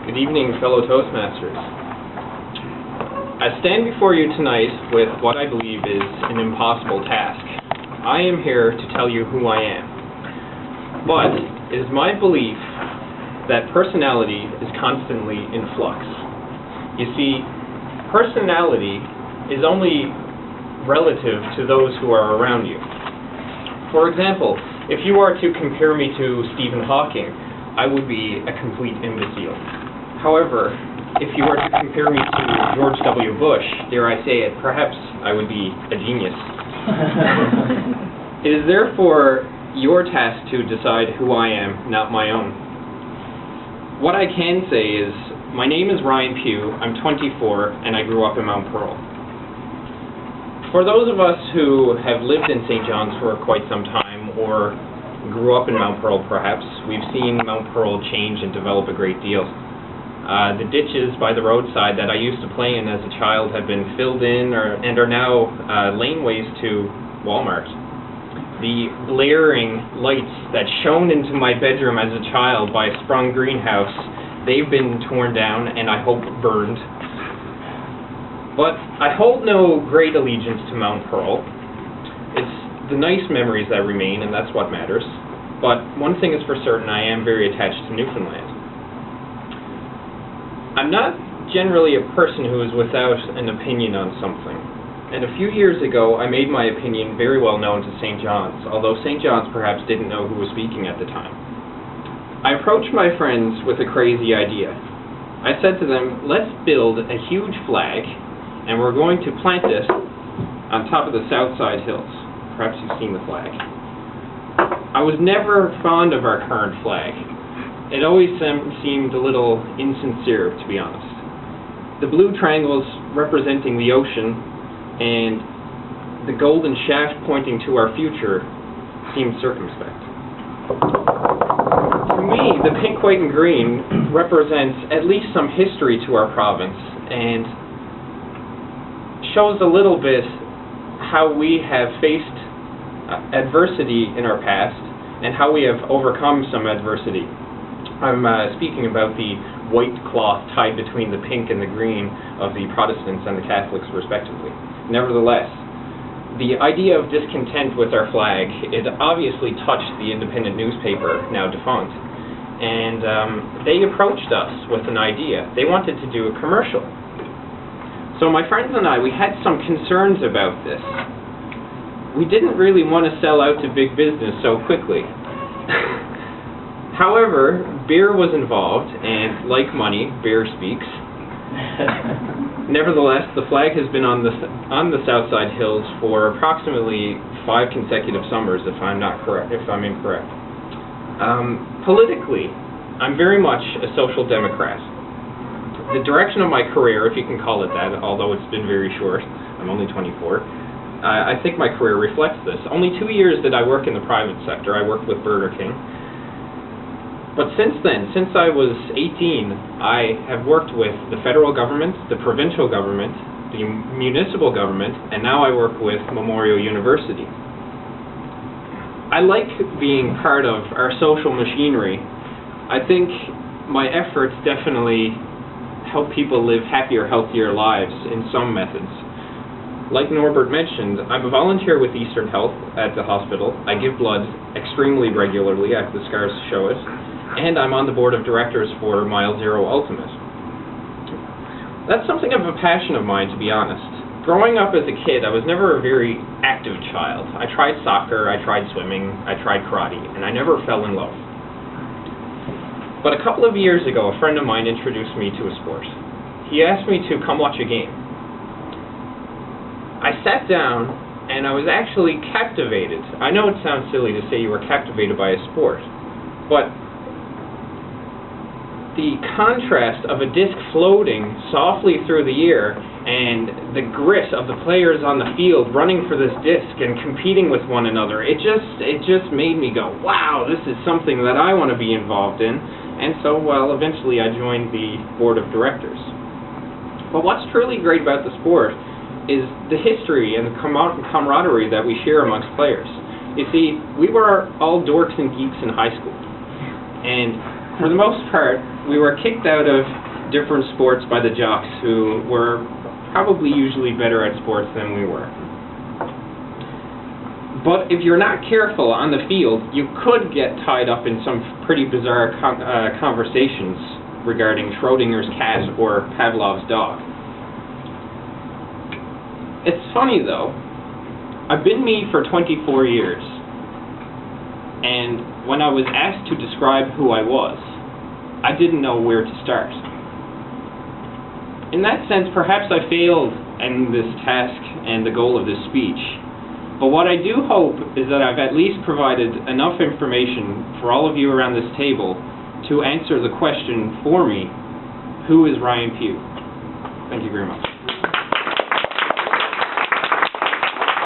Good evening, fellow Toastmasters. I stand before you tonight with what I believe is an impossible task. I am here to tell you who I am. But it is my belief that personality is constantly in flux. You see, personality is only relative to those who are around you. For example, if you are to compare me to Stephen Hawking, I would be a complete imbecile. However, if you were to compare me to George W. Bush, dare I say it, perhaps I would be a genius. It is therefore your task to decide who I am, not my own. What I can say is, my name is Ryan Pugh, I'm 24, and I grew up in Mount Pearl. For those of us who have lived in St. John's for quite some time, or grew up in Mount Pearl perhaps, we've seen Mount Pearl change and develop a great deal. The ditches by the roadside that I used to play in as a child have been filled in and are now laneways to Walmart. The glaring lights that shone into my bedroom as a child by a sprung greenhouse, they've been torn down and I hope burned. But I hold no great allegiance to Mount Pearl. It's the nice memories that remain, and that's what matters. But one thing is for certain, I am very attached to Newfoundland. I'm not generally a person who is without an opinion on something. And a few years ago, I made my opinion very well known to St. John's, although St. John's perhaps didn't know who was speaking at the time. I approached my friends with a crazy idea. I said to them, let's build a huge flag, and we're going to plant it on top of the Southside Hills. Perhaps you've seen the flag. I was never fond of our current flag. It always seemed a little insincere, to be honest. The blue triangles representing the ocean and the golden shaft pointing to our future seemed circumspect. To me, the pink, white, and green represents at least some history to our province and shows a little bit how we have faced adversity in our past and how we have overcome some adversity. I'm speaking about the white cloth tied between the pink and the green of the Protestants and the Catholics, respectively. Nevertheless, the idea of discontent with our flag, it obviously touched the independent newspaper, now defunct, and they approached us with an idea. They wanted to do a commercial. So my friends and I, we had some concerns about this. We didn't really want to sell out to big business so quickly. However, beer was involved, and like money, beer speaks. Nevertheless, the flag has been on the Southside Hills for approximately 5 consecutive summers, if I'm incorrect. Politically, I'm very much a social democrat. The direction of my career, if you can call it that, although it's been very short, I'm only 24, I think my career reflects this. Only 2 years did I work in the private sector. I worked with Burger King. But since then, since I was 18, I have worked with the federal government, the provincial government, the municipal government, and now I work with Memorial University. I like being part of our social machinery. I think my efforts definitely help people live happier, healthier lives in some methods. Like Norbert mentioned, I'm a volunteer with Eastern Health at the hospital. I give blood extremely regularly, I have the scars to show it. And I'm on the board of directors for Mile Zero Ultimate. That's something of a passion of mine, to be honest. Growing up as a kid, I was never a very active child. I tried soccer, I tried swimming, I tried karate, and I never fell in love. But a couple of years ago, a friend of mine introduced me to a sport. He asked me to come watch a game. I sat down, and I was actually captivated. I know it sounds silly to say you were captivated by a sport, but the contrast of a disc floating softly through the air and the grit of the players on the field running for this disc and competing with one another, it just made me go, wow, this is something that I want to be involved in. And so, well, eventually I joined the board of directors. But what's truly great about the sport is the history and the camaraderie that we share amongst players. You see, we were all dorks and geeks in high school. And for the most part, we were kicked out of different sports by the jocks who were probably usually better at sports than we were. But if you're not careful on the field, you could get tied up in some pretty bizarre conversations regarding Schrodinger's cat or Pavlov's dog. It's funny though, I've been me for 24 years, and when I was asked to describe who I was, I didn't know where to start. In that sense, perhaps I failed in this task and the goal of this speech, but what I do hope is that I've at least provided enough information for all of you around this table to answer the question for me, who is Ryan Pugh? Thank you very much.